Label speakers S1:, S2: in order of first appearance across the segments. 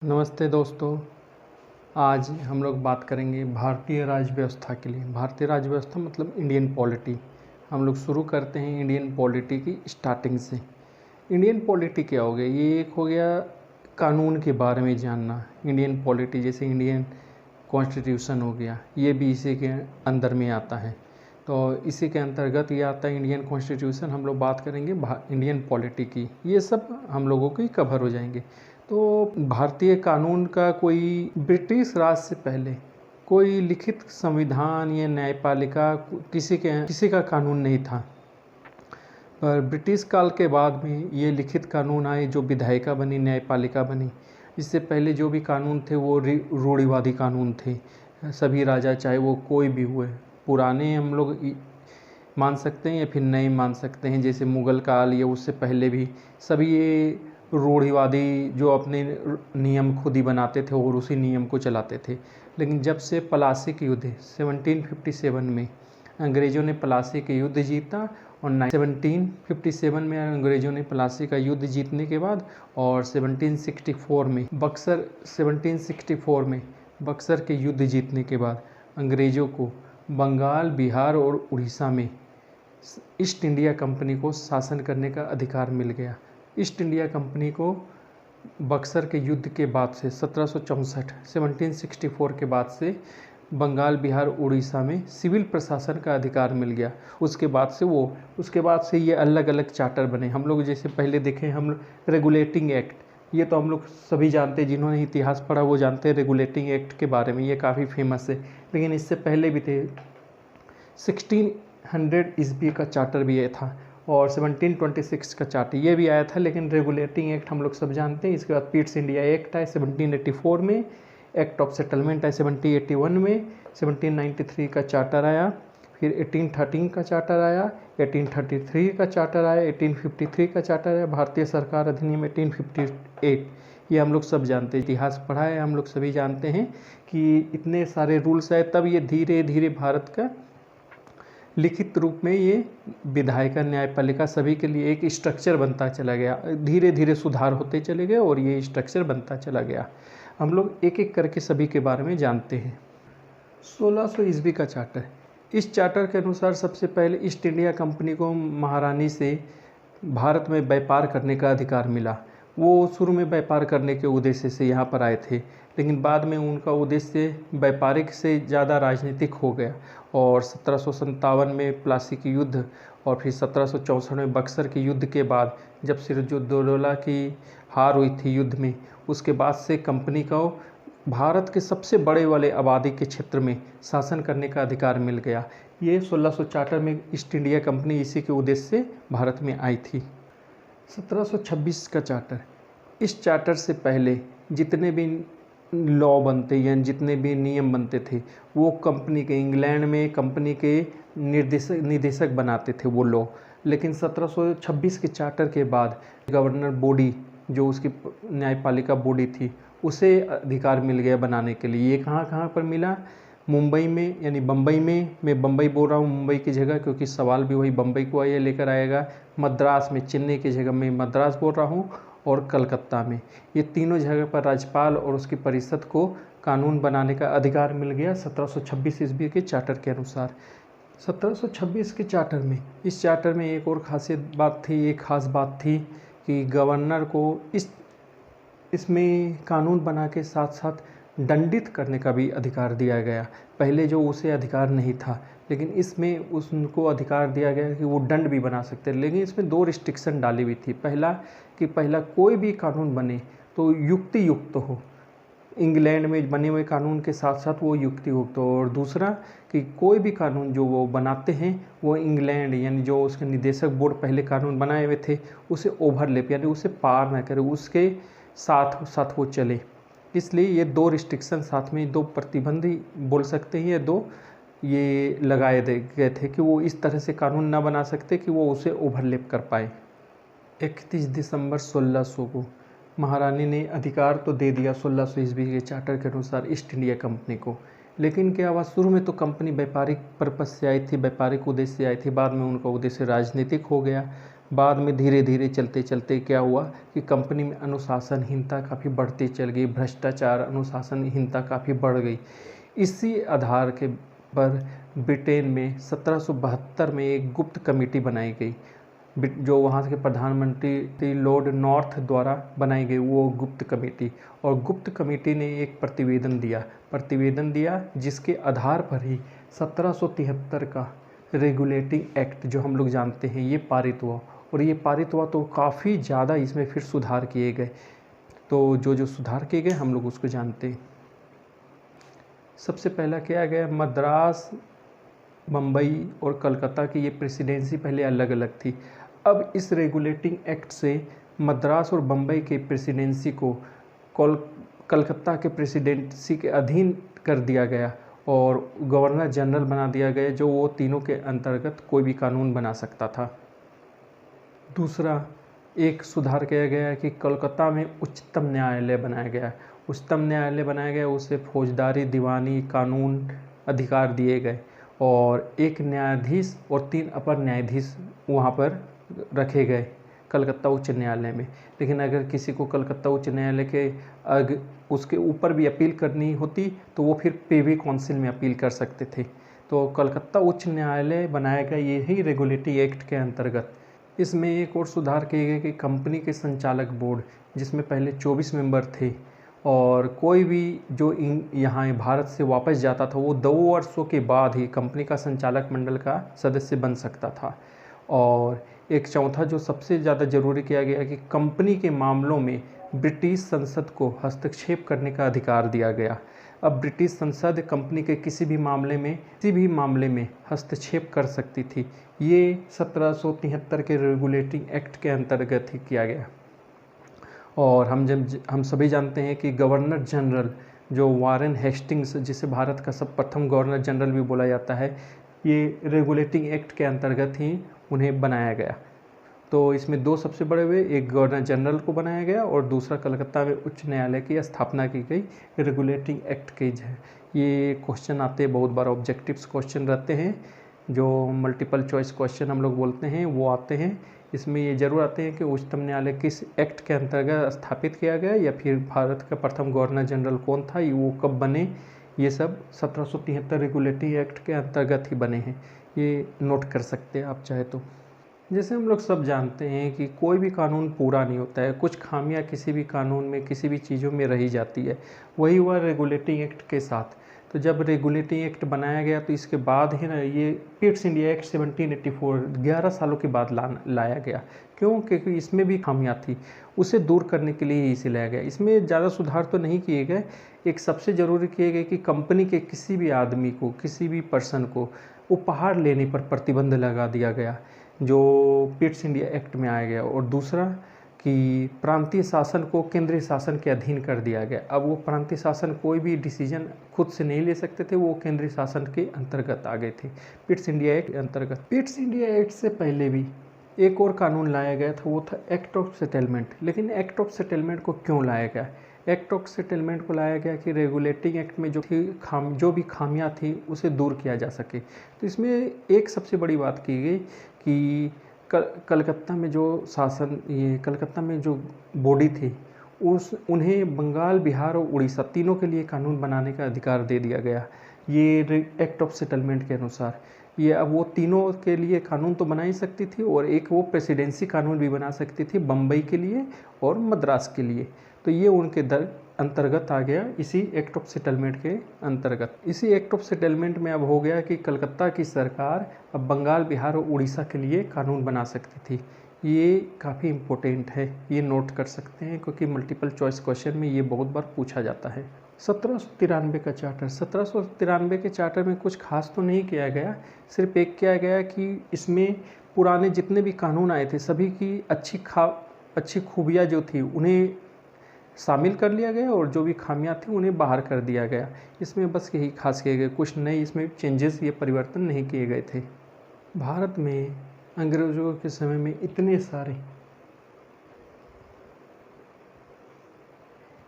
S1: नमस्ते दोस्तों। आज हम लोग बात करेंगे भारतीय राज्य व्यवस्था के लिए। भारतीय राज्य व्यवस्था मतलब इंडियन पॉलिटी। हम लोग शुरू करते हैं इंडियन पॉलिटी की स्टार्टिंग से। इंडियन पॉलिटी क्या हो गया? ये एक हो गया कानून के बारे में जानना। इंडियन पॉलिटी जैसे इंडियन कॉन्स्टिट्यूशन हो गया, ये भी इसी के अंदर में आता है। तो इसी के अंतर्गत ये आता है इंडियन कॉन्स्टिट्यूशन। हम लोग बात करेंगे इंडियन पॉलिटी की। ये सब हम लोगों के कवर हो जाएंगे। तो भारतीय कानून का कोई ब्रिटिश राज से पहले कोई लिखित संविधान या न्यायपालिका किसी का कानून नहीं था। पर ब्रिटिश काल के बाद में ये लिखित कानून आए, जो विधायिका बनी, न्यायपालिका बनी। इससे पहले जो भी कानून थे वो रूढ़िवादी कानून थे। सभी राजा, चाहे वो कोई भी हुए, पुराने हम लोग मान सकते हैं या फिर नए मान सकते हैं, जैसे मुग़ल काल या उससे पहले भी सभी ये रूढ़िवादी जो अपने नियम खुद ही बनाते थे और उसी नियम को चलाते थे। लेकिन जब से प्लासी के युद्ध 1757 में अंग्रेज़ों ने प्लासी के युद्ध जीता और 1757 में अंग्रेज़ों ने प्लासी का युद्ध जीतने के बाद और 1764 में बक्सर के युद्ध जीतने के बाद अंग्रेज़ों को बंगाल, बिहार और उड़ीसा में ईस्ट इंडिया कंपनी को शासन करने का अधिकार मिल गया। ईस्ट इंडिया कंपनी को बक्सर के युद्ध के बाद से 1764 के बाद से बंगाल, बिहार, उड़ीसा में सिविल प्रशासन का अधिकार मिल गया। उसके बाद से ये अलग अलग चार्टर बने। हम लोग जैसे पहले देखें, हम रेगुलेटिंग एक्ट, ये तो हम लोग सभी जानते हैं, जिन्होंने इतिहास पढ़ा वो जानते हैं रेगुलेटिंग एक्ट के बारे में। ये काफ़ी फेमस है। लेकिन इससे पहले भी थे 1600 ईस्वी का चार्टर भी ये था और 1726 का चार्टर ये भी आया था। लेकिन रेगुलेटिंग एक्ट हम लोग सब जानते हैं। इसके बाद पीट्स इंडिया एक्ट आया 1784 में, एक्ट ऑफ सेटलमेंट आया 1781 में, 1793 का चार्टर आया, फिर 1813 का चार्टर आया, 1833 का चार्टर आया, 1853 का चार्टर आया, भारतीय सरकार अधिनियम 1858। ये हम लोग सब जानते हैं, इतिहास पढ़ा है, हम लोग सभी जानते हैं कि इतने सारे रूल्स आए। तब ये धीरे धीरे भारत का लिखित रूप में ये विधायिका, न्यायपालिका सभी के लिए एक स्ट्रक्चर बनता चला गया। धीरे धीरे सुधार होते चले गए और ये स्ट्रक्चर बनता चला गया। हम लोग एक एक करके सभी के बारे में जानते हैं। 1600 ईस्वी का चार्टर। इस चार्टर के अनुसार सबसे पहले ईस्ट इंडिया कंपनी को महारानी से भारत में व्यापार करने का अधिकार मिला। वो शुरू में व्यापार करने के उद्देश्य से यहाँ पर आए थे, लेकिन बाद में उनका उद्देश्य व्यापारिक से ज़्यादा राजनीतिक हो गया और 1757 में प्लासी की युद्ध और फिर 1764 में बक्सर के युद्ध के बाद जब सिराजुद्दौला की हार हुई थी युद्ध में, उसके बाद से कंपनी को भारत के सबसे बड़े वाले आबादी के क्षेत्र में शासन करने का अधिकार मिल गया। ये 1600 चार्टर में ईस्ट इंडिया कंपनी इसी के उद्देश्य से भारत में आई थी। 1726 का चार्टर। इस चार्टर से पहले जितने भी लॉ बनते या जितने भी नियम बनते थे वो कंपनी के, इंग्लैंड में कंपनी के निदेशक बनाते थे वो लॉ। लेकिन 1726 के चार्टर के बाद गवर्नर बॉडी, जो उसकी न्यायपालिका बॉडी थी, उसे अधिकार मिल गया बनाने के लिए। ये कहाँ कहाँ पर मिला? मुंबई में, यानी बम्बई में। मैं बम्बई बोल रहा हूँ मुंबई की जगह, क्योंकि सवाल भी वही बम्बई को आइए लेकर आएगा। मद्रास में, चेन्नई की जगह मैं मद्रास बोल रहा हूँ, और कलकत्ता में। ये तीनों जगह पर राज्यपाल और उसकी परिषद को कानून बनाने का अधिकार मिल गया 1726 ईस्वी के चार्टर के अनुसार। 1726 के चार्टर में, इस चार्टर में एक और खास बात थी कि गवर्नर को इसमें कानून बना के साथ साथ दंडित करने का भी अधिकार दिया गया। पहले जो उसे अधिकार नहीं था, लेकिन इसमें उसको अधिकार दिया गया कि वो दंड भी बना सकते हैं। लेकिन इसमें 2 रिस्ट्रिक्शन डाली हुई थी। पहला कोई भी कानून बने तो युक्ति युक्त हो, इंग्लैंड में बने हुए कानून के साथ साथ वो युक्ति युक्त हो। और दूसरा कि कोई भी कानून जो वो बनाते हैं वो इंग्लैंड, यानी जो उसके निदेशक बोर्ड पहले कानून बनाए हुए थे, उसे ओवरलैप यानी उसे पार ना करे, उसके साथ साथ वो चले। इसलिए ये 2 रिस्ट्रिक्शन साथ में, 2 प्रतिबंध ही बोल सकते हैं, ये 2 ये लगाए गए थे कि वो इस तरह से कानून ना बना सकते कि वो उसे ओवरलैप कर पाए। 31 दिसंबर 1600 को महारानी ने अधिकार तो दे दिया 1600 ईस्वी के चार्टर के अनुसार ईस्ट इंडिया कंपनी को। लेकिन क्या हुआ, शुरू में तो कंपनी व्यापारिक पर्पस से आई थी, व्यापारिक उद्देश्य से आई थी। बाद में उनका उद्देश्य राजनीतिक हो गया। बाद में धीरे धीरे चलते चलते क्या हुआ कि कंपनी में अनुशासनहीनता काफ़ी बढ़ती चल गई, भ्रष्टाचार, अनुशासनहीनता काफ़ी बढ़ गई। इसी आधार के पर ब्रिटेन में 1772 में एक गुप्त कमेटी बनाई गई, जो वहाँ के प्रधानमंत्री लॉर्ड नॉर्थ द्वारा बनाई गई वो गुप्त कमेटी। और गुप्त कमेटी ने एक प्रतिवेदन दिया जिसके आधार पर ही 1773 का रेगुलेटिंग एक्ट जो हम लोग जानते हैं ये पारित हुआ। और ये पारित हुआ तो काफ़ी ज़्यादा इसमें फिर सुधार किए गए। तो जो सुधार किए गए हम लोग उसको जानते हैं। सबसे पहला किया गया, मद्रास, मुंबई और कलकत्ता की ये प्रेसिडेंसी पहले अलग अलग थी। अब इस रेगुलेटिंग एक्ट से मद्रास और मुंबई के प्रेसिडेंसी को कलकत्ता के प्रेसिडेंसी के अधीन कर दिया गया और गवर्नर जनरल बना दिया गया, जो वो तीनों के अंतर्गत कोई भी कानून बना सकता था। दूसरा एक सुधार किया गया कि कोलकाता में उच्चतम न्यायालय बनाया गया। उच्चतम न्यायालय बनाया गया, उसे फौजदारी, दीवानी, कानून अधिकार दिए गए और एक न्यायाधीश और 3 अपर न्यायाधीश वहाँ पर रखे गए कलकत्ता उच्च न्यायालय में। लेकिन अगर किसी को कलकत्ता उच्च न्यायालय के उसके ऊपर भी अपील करनी होती तो वो फिर प्रिवी काउंसिल में अपील कर सकते थे। तो कलकत्ता उच्च न्यायालय बनाया गया यही रेगुलेटरी एक्ट के अंतर्गत। इसमें एक और सुधार किए गए कि कंपनी के संचालक बोर्ड, जिसमें पहले 24 मेंबर थे और कोई भी जो यहाँ भारत से वापस जाता था वो 2 वर्षों के बाद ही कंपनी का संचालक मंडल का सदस्य बन सकता था। और एक चौथा जो सबसे ज़्यादा ज़रूरी किया गया कि कंपनी के मामलों में ब्रिटिश संसद को हस्तक्षेप करने का अधिकार दिया गया। अब ब्रिटिश संसद कंपनी के किसी भी मामले में हस्तक्षेप कर सकती थी। ये 1773 के रेगुलेटिंग एक्ट के अंतर्गत ही किया गया। और हम सभी जानते हैं कि गवर्नर जनरल जो वारेन हेस्टिंग्स, जिसे भारत का सब प्रथम गवर्नर जनरल भी बोला जाता है, ये रेगुलेटिंग एक्ट के अंतर्गत ही उन्हें बनाया गया। तो इसमें 2 सबसे बड़े हुए, एक गवर्नर जनरल को बनाया गया और दूसरा कलकत्ता में उच्च न्यायालय की स्थापना की गई रेगुलेटिंग एक्ट के। ये क्वेश्चन आते हैं बहुत बार, ऑब्जेक्टिव्स क्वेश्चन रहते हैं जो मल्टीपल चॉइस क्वेश्चन हम लोग बोलते हैं, वो आते हैं। इसमें ये जरूर आते हैं कि उच्चतम न्यायालय किस एक्ट के अंतर्गत स्थापित किया गया या फिर भारत का प्रथम गवर्नर जनरल कौन था, वो कब बने। ये सब 1773 रेगुलेटरी एक्ट के अंतर्गत ही बने हैं, ये नोट कर सकते हैं आप चाहे तो। जैसे हम लोग सब जानते हैं कि कोई भी कानून पूरा नहीं होता है, कुछ खामियां किसी भी कानून में, किसी भी चीज़ों में रही जाती है। वही हुआ रेगुलेटिंग एक्ट के साथ। तो जब रेगुलेटिंग एक्ट बनाया गया तो इसके बाद ही ना ये पिट्स इंडिया एक्ट 1784 11 सालों के बाद लाया गया। क्यों? क्योंकि इसमें भी खामियां थी, उसे दूर करने के लिए इसे लाया गया। इसमें ज़्यादा सुधार तो नहीं किए गए। एक सबसे ज़रूरी किए गए कि कंपनी के किसी भी आदमी को, किसी भी पर्सन को उपहार लेने पर प्रतिबंध लगा दिया गया, जो पिट्स इंडिया एक्ट में आया गया। और दूसरा कि प्रांतीय शासन को केंद्रीय शासन के अधीन कर दिया गया। अब वो प्रांतीय शासन कोई भी डिसीजन खुद से नहीं ले सकते थे, वो केंद्रीय शासन के अंतर्गत आ गए थे पिट्स इंडिया एक्ट के अंतर्गत। पिट्स इंडिया एक्ट से पहले भी एक और कानून लाया गया था, वो था एक्ट ऑफ सेटलमेंट। लेकिन एक्ट ऑफ सेटलमेंट को क्यों लाया गया? एक्ट ऑफ सेटलमेंट को लाया गया कि रेगुलेटिंग एक्ट में जो भी खामियां थी उसे दूर किया जा सके। तो इसमें एक सबसे बड़ी बात की गई कि कलकत्ता में जो बॉडी थी उन्हें बंगाल, बिहार और उड़ीसा तीनों के लिए कानून बनाने का अधिकार दे दिया गया। ये एक्ट ऑफ सेटलमेंट के अनुसार ये अब वो तीनों के लिए कानून तो बना ही सकती थी और एक वो प्रेसिडेंसी कानून भी बना सकती थी बम्बई के लिए और मद्रास के लिए। तो ये उनके अंतर्गत आ गया इसी एक्ट ऑफ सेटलमेंट के अंतर्गत। इसी एक्ट ऑफ सेटलमेंट में अब हो गया कि कलकत्ता की सरकार अब बंगाल, बिहार और उड़ीसा के लिए कानून बना सकती थी। ये काफ़ी इम्पोर्टेंट है, ये नोट कर सकते हैं क्योंकि मल्टीपल चॉइस क्वेश्चन में ये बहुत बार पूछा जाता है। 1793 का चार्टर। 1793 के चार्टर में कुछ खास तो नहीं किया गया, सिर्फ एक किया गया कि इसमें पुराने जितने भी कानून आए थे सभी की अच्छी खूबियाँ जो थी उन्हें शामिल कर लिया गया और जो भी खामियां थी उन्हें बाहर कर दिया गया। इसमें बस यही खास किए गए, कुछ नए इसमें चेंजेस, ये परिवर्तन नहीं किए गए थे। भारत में अंग्रेजों के समय में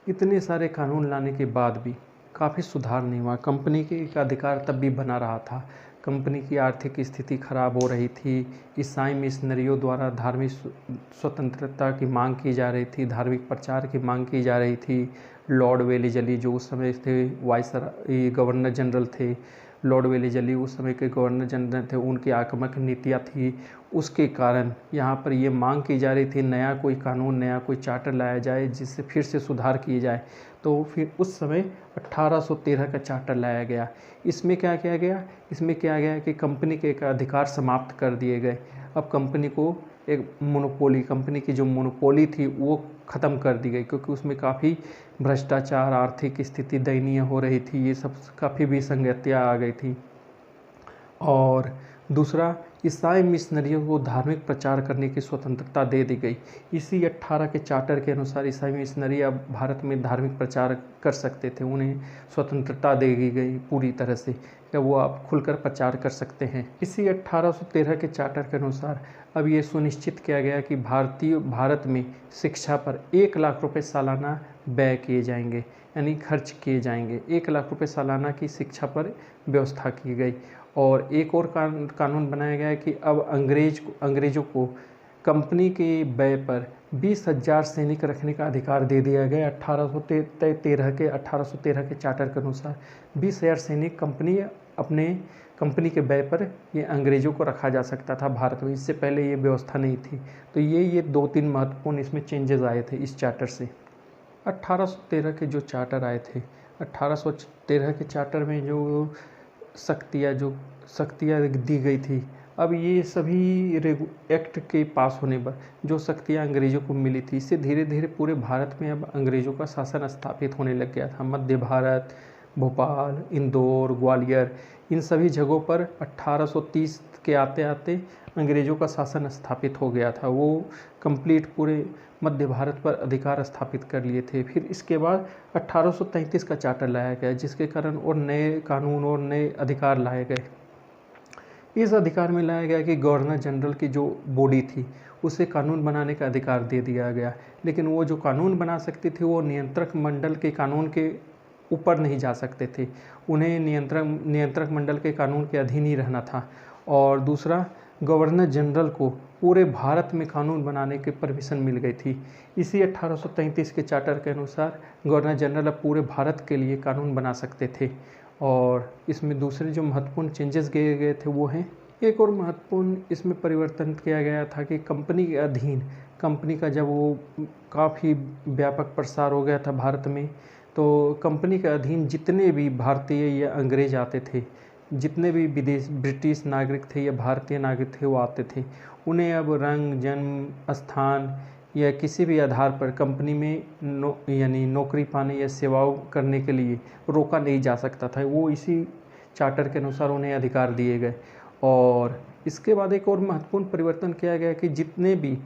S1: इतने सारे कानून लाने के बाद भी काफ़ी सुधार नहीं हुआ। कंपनी के अधिकार तब भी बना रहा था। कंपनी की आर्थिक स्थिति खराब हो रही थी, ईसाई मिशनरियों द्वारा धार्मिक स्वतंत्रता की मांग की जा रही थी, धार्मिक प्रचार की मांग की जा रही थी। लॉर्ड वेलीजली जो उस समय थे गवर्नर जनरल थे, लॉर्ड वेलीजली उस समय के गवर्नर जनरल थे, उनकी आक्रामक नीतियाँ थी। उसके कारण यहाँ पर ये मांग की जा रही थी नया कोई कानून, नया कोई चार्टर लाया जाए जिससे फिर से सुधार किए जाए। तो फिर उस समय 1813 का चार्टर लाया गया। इसमें क्या किया गया? इसमें क्या गया कि कंपनी के एक अधिकार समाप्त कर दिए गए। अब कंपनी को एक मोनोपोली, कंपनी की जो मोनोपोली थी वो ख़त्म कर दी गई, क्योंकि उसमें काफ़ी भ्रष्टाचार, आर्थिक स्थिति दयनीय हो रही थी, ये सब काफ़ी विसंगतियाँ आ गई थी। और दूसरा, ईसाई मिशनरियों को धार्मिक प्रचार करने की स्वतंत्रता दे दी गई। इसी 18 के चार्टर के अनुसार ईसाई मिशनरी अब भारत में धार्मिक प्रचार कर सकते थे, उन्हें स्वतंत्रता दे दी गई पूरी तरह से, या वो अब खुलकर प्रचार कर सकते हैं। इसी 1813 के चार्टर के अनुसार अब ये सुनिश्चित किया गया कि भारत में शिक्षा पर 1 लाख रुपए सालाना व्यय किए जाएंगे, यानी खर्च किए जाएंगे। 1 लाख रुपए सालाना की शिक्षा पर व्यवस्था की गई। और एक और कानून बनाया गया कि अब अंग्रेज़ों को कंपनी के व्यय पर 20,000 सैनिक रखने का अधिकार दे दिया गया। 1813 के चार्टर के अनुसार 20,000 सैनिक कंपनी के व्यय पर ये अंग्रेज़ों को रखा जा सकता था भारत में। इससे पहले ये व्यवस्था नहीं थी। तो ये 2-3 महत्वपूर्ण इसमें चेंजेस आए थे इस चार्टर से। 1813 के जो चार्टर आए थे, 1813 के चार्टर में जो शक्तियाँ दी गई थी, अब ये सभी एक्ट के पास होने पर जो शक्तियाँ अंग्रेज़ों को मिली थी, इससे धीरे धीरे पूरे भारत में अब अंग्रेज़ों का शासन स्थापित होने लग गया था। मध्य भारत, भोपाल, इंदौर, ग्वालियर, इन सभी जगहों पर 1830 के आते आते अंग्रेज़ों का शासन स्थापित हो गया था। वो कंप्लीट पूरे मध्य भारत पर अधिकार स्थापित कर लिए थे। फिर इसके बाद 1833 का चार्टर लाया गया, जिसके कारण और नए कानून और नए अधिकार लाए गए। इस अधिकार में लाया गया कि गवर्नर जनरल की जो बॉडी थी उसे कानून बनाने का अधिकार दे दिया गया, लेकिन वो जो कानून बना सकती थी वो नियंत्रक मंडल के कानून के ऊपर नहीं जा सकते थे, उन्हें नियंत्रक मंडल के कानून के अधीन ही रहना था। और दूसरा, गवर्नर जनरल को पूरे भारत में कानून बनाने की परमिशन मिल गई थी। इसी 1833 के चार्टर के अनुसार गवर्नर जनरल अब पूरे भारत के लिए कानून बना सकते थे। और इसमें दूसरे जो महत्वपूर्ण चेंजेस किए गए थे वो हैं, एक और महत्वपूर्ण इसमें परिवर्तन किया गया था कि कंपनी के अधीन, कंपनी का जब वो काफ़ी व्यापक प्रसार हो गया था भारत में, तो कंपनी के अधीन जितने भी भारतीय या अंग्रेज आते थे, जितने भी ब्रिटिश नागरिक थे या भारतीय नागरिक थे वो आते थे, उन्हें अब रंग, जन्म स्थान या किसी भी आधार पर कंपनी में यानी नौकरी पाने या सेवाओं करने के लिए रोका नहीं जा सकता था। वो इसी चार्टर के अनुसार उन्हें अधिकार दिए गए। और इसके बाद एक और महत्वपूर्ण परिवर्तन किया गया कि जितने भी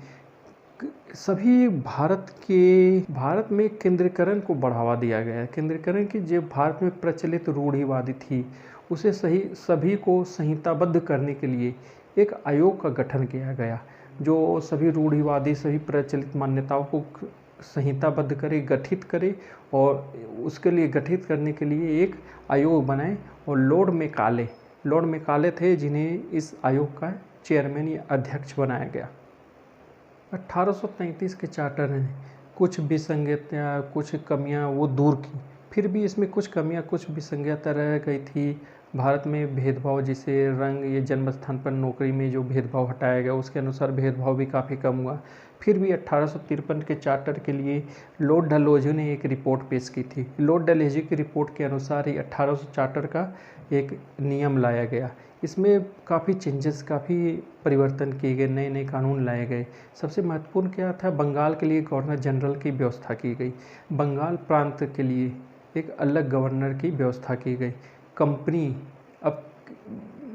S1: सभी भारत में केंद्रीकरण को बढ़ावा दिया गया है। केंद्रीकरण की जो भारत में प्रचलित रूढ़िवादी थी उसे सभी को संहिताबद्ध करने के लिए एक आयोग का गठन किया गया, जो सभी रूढ़िवादी, सभी प्रचलित मान्यताओं को संहिताबद्ध करे, गठित करे, और उसके लिए गठित करने के लिए एक आयोग बनाए। और लॉर्ड मेकाले थे जिन्हें इस आयोग का चेयरमैन या अध्यक्ष बनाया गया। 1833 के चार्टर ने कुछ विसंगतियाँ, कुछ कमियाँ वो दूर की, फिर भी इसमें कुछ कमियाँ, कुछ विसंगतियाँ रह गई थी। भारत में भेदभाव, जैसे रंग या जन्म स्थान पर नौकरी में जो भेदभाव हटाया गया, उसके अनुसार भेदभाव भी काफ़ी कम हुआ। फिर भी 1853 के चार्टर के लिए लॉर्ड डलहौजी ने एक रिपोर्ट पेश की थी। लॉर्ड डलहौजी की रिपोर्ट के अनुसार ही 1800 चार्टर का एक नियम लाया गया। इसमें काफ़ी चेंजेस, काफ़ी परिवर्तन किए गए, नए नए कानून लाए गए। सबसे महत्वपूर्ण क्या था, बंगाल के लिए गवर्नर जनरल की व्यवस्था की गई। बंगाल प्रांत के लिए एक अलग गवर्नर की व्यवस्था की गई। कंपनी, अब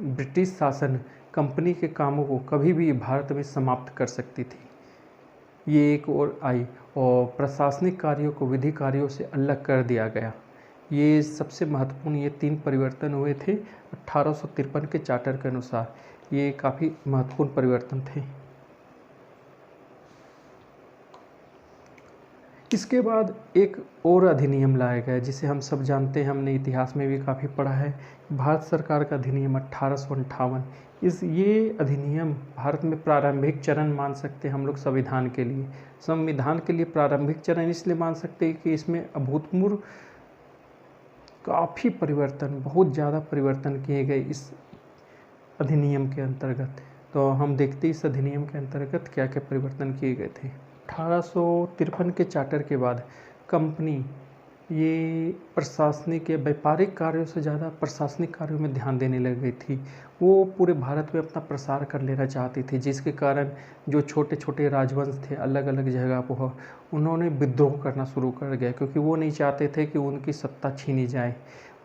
S1: ब्रिटिश शासन कंपनी के कामों को कभी भी भारत में समाप्त कर सकती थी, ये एक और आई। और प्रशासनिक कार्यों को विधि कार्यों से अलग कर दिया गया। ये सबसे महत्वपूर्ण, ये 3 परिवर्तन हुए थे 1853 के चार्टर के अनुसार। ये काफ़ी महत्वपूर्ण परिवर्तन थे। इसके बाद एक और अधिनियम लाया गया जिसे हम सब जानते हैं, हमने इतिहास में भी काफ़ी पढ़ा है, भारत सरकार का अधिनियम 1858। ये अधिनियम भारत में प्रारंभिक चरण मान सकते हैं हम लोग संविधान के लिए। संविधान के लिए प्रारंभिक चरण इसलिए मान सकते हैं कि इसमें अभूतपूर्व काफ़ी परिवर्तन, बहुत ज़्यादा परिवर्तन किए गए इस अधिनियम के अंतर्गत। तो हम देखते हैं इस अधिनियम के अंतर्गत क्या क्या परिवर्तन किए गए थे। 1853 के चार्टर के बाद कंपनी ये प्रशासनिक या व्यापारिक कार्यों से ज़्यादा प्रशासनिक कार्यों में ध्यान देने लग गई थी। वो पूरे भारत में अपना प्रसार कर लेना चाहती थी, जिसके कारण जो छोटे छोटे राजवंश थे अलग अलग जगह पर, उन्होंने विद्रोह करना शुरू कर दिया, क्योंकि वो नहीं चाहते थे कि उनकी सत्ता छीनी जाए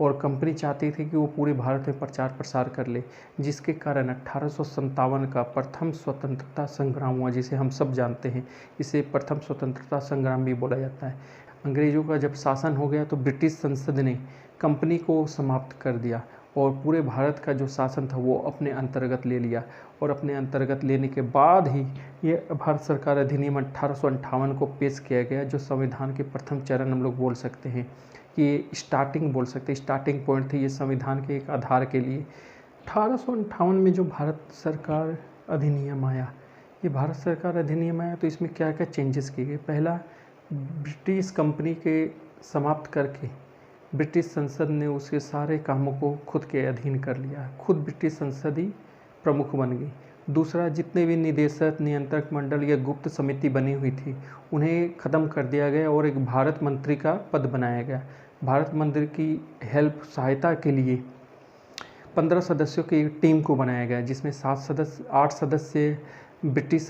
S1: और कंपनी चाहती थी कि वो पूरे भारत में प्रचार प्रसार कर ले, जिसके कारण 1857 का प्रथम स्वतंत्रता संग्राम हुआ, जिसे हम सब जानते हैं। इसे प्रथम स्वतंत्रता संग्राम भी बोला जाता है। अंग्रेज़ों का जब शासन हो गया तो ब्रिटिश संसद ने कंपनी को समाप्त कर दिया और पूरे भारत का जो शासन था वो अपने अंतर्गत ले लिया, और अपने अंतर्गत लेने के बाद ही ये भारत सरकार अधिनियम 1858 को पेश किया गया, जो संविधान के प्रथम चरण हम लोग बोल सकते हैं कि स्टार्टिंग बोल सकते हैं, स्टार्टिंग पॉइंट थी ये संविधान के एक आधार के लिए। 1858 में जो भारत सरकार अधिनियम आया, ये भारत सरकार अधिनियम आया तो इसमें क्या क्या चेंजेस किए गए। पहला, ब्रिटिश कंपनी के समाप्त करके ब्रिटिश संसद ने उसके सारे कामों को खुद के अधीन कर लिया, खुद ब्रिटिश संसद ही प्रमुख बन गई। दूसरा, जितने भी निदेशक, नियंत्रक मंडल या गुप्त समिति बनी हुई थी उन्हें ख़त्म कर दिया गया और एक भारत मंत्री का पद बनाया गया। भारत मंत्री की हेल्प, सहायता के लिए 15 सदस्यों की एक टीम को बनाया गया, जिसमें 8 सदस्य ब्रिटिश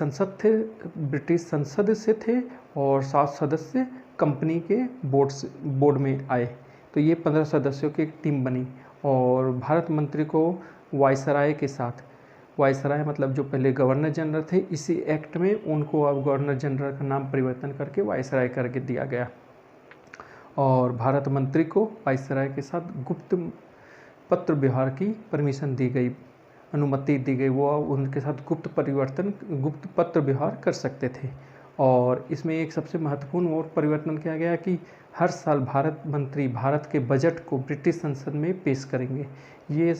S1: संसद से थे और 7 सदस्य कंपनी के बोर्ड में आए। तो ये 15 सदस्यों की एक टीम बनी और भारत मंत्री को वायसराय के साथ, वायसराय मतलब जो पहले गवर्नर जनरल थे, इसी एक्ट में उनको अब गवर्नर जनरल का नाम परिवर्तन करके वायसराय करके दिया गया। और भारत मंत्री को वायसराय के साथ गुप्त पत्र व्यवहार की परमिशन दी गई, अनुमति दी गई, वो उनके साथ गुप्त पत्र व्यवहार कर सकते थे। और इसमें एक सबसे महत्वपूर्ण और परिवर्तन किया गया कि हर साल भारत मंत्री भारत के बजट को ब्रिटिश संसद में पेश करेंगे। ये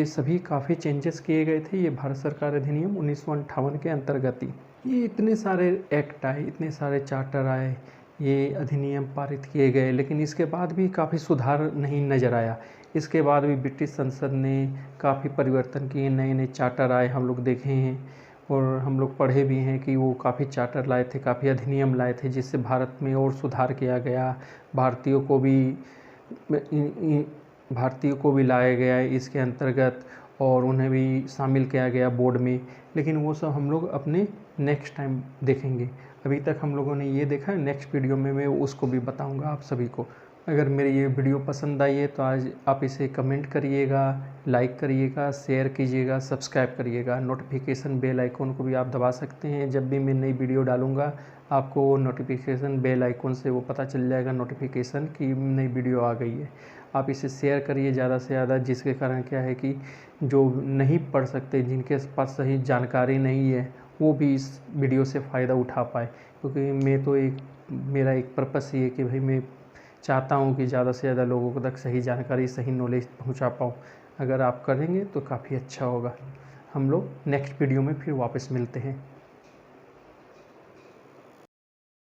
S1: सभी काफ़ी चेंजेस किए गए थे ये भारत सरकार अधिनियम 1958 के अंतर्गत ही। ये इतने सारे एक्ट आए, इतने सारे चार्टर आए, ये अधिनियम पारित किए गए, लेकिन इसके बाद भी काफ़ी सुधार नहीं नज़र आया। इसके बाद भी ब्रिटिश संसद ने काफ़ी परिवर्तन किए, नए नए चार्टर आए, हम लोग देखे हैं और हम लोग पढ़े भी हैं कि वो काफ़ी चार्टर लाए थे, काफ़ी अधिनियम लाए थे, जिससे भारत में और सुधार किया गया। भारतीयों को भी लाया गया इसके अंतर्गत और उन्हें भी शामिल किया गया बोर्ड में। लेकिन वो सब हम लोग अपने नेक्स्ट टाइम देखेंगे। अभी तक हम लोगों ने ये देखा है, नेक्स्ट वीडियो में मैं उसको भी बताऊंगा आप सभी को। अगर मेरी ये वीडियो पसंद आई है तो आज आप इसे कमेंट करिएगा, लाइक करिएगा, शेयर कीजिएगा, सब्सक्राइब करिएगा। नोटिफिकेशन बेल आइकन को भी आप दबा सकते हैं, जब भी मैं नई वीडियो डालूंगा आपको नोटिफिकेशन बेल आइकन से वो पता चल जाएगा नोटिफिकेशन कि नई वीडियो आ गई है। आप इसे शेयर करिए ज़्यादा से ज़्यादा, जिसके कारण क्या है कि जो नहीं पढ़ सकते, जिनके पास सही जानकारी नहीं है, वो भी इस वीडियो से फ़ायदा उठा पाए। क्योंकि मेरा एक पर्पस ये है कि भाई मैं चाहता हूँ कि ज़्यादा से ज़्यादा लोगों तक सही जानकारी, सही नॉलेज पहुँचा पाऊँ। अगर आप करेंगे तो काफ़ी अच्छा होगा। हम लोग नेक्स्ट वीडियो में फिर वापस मिलते हैं।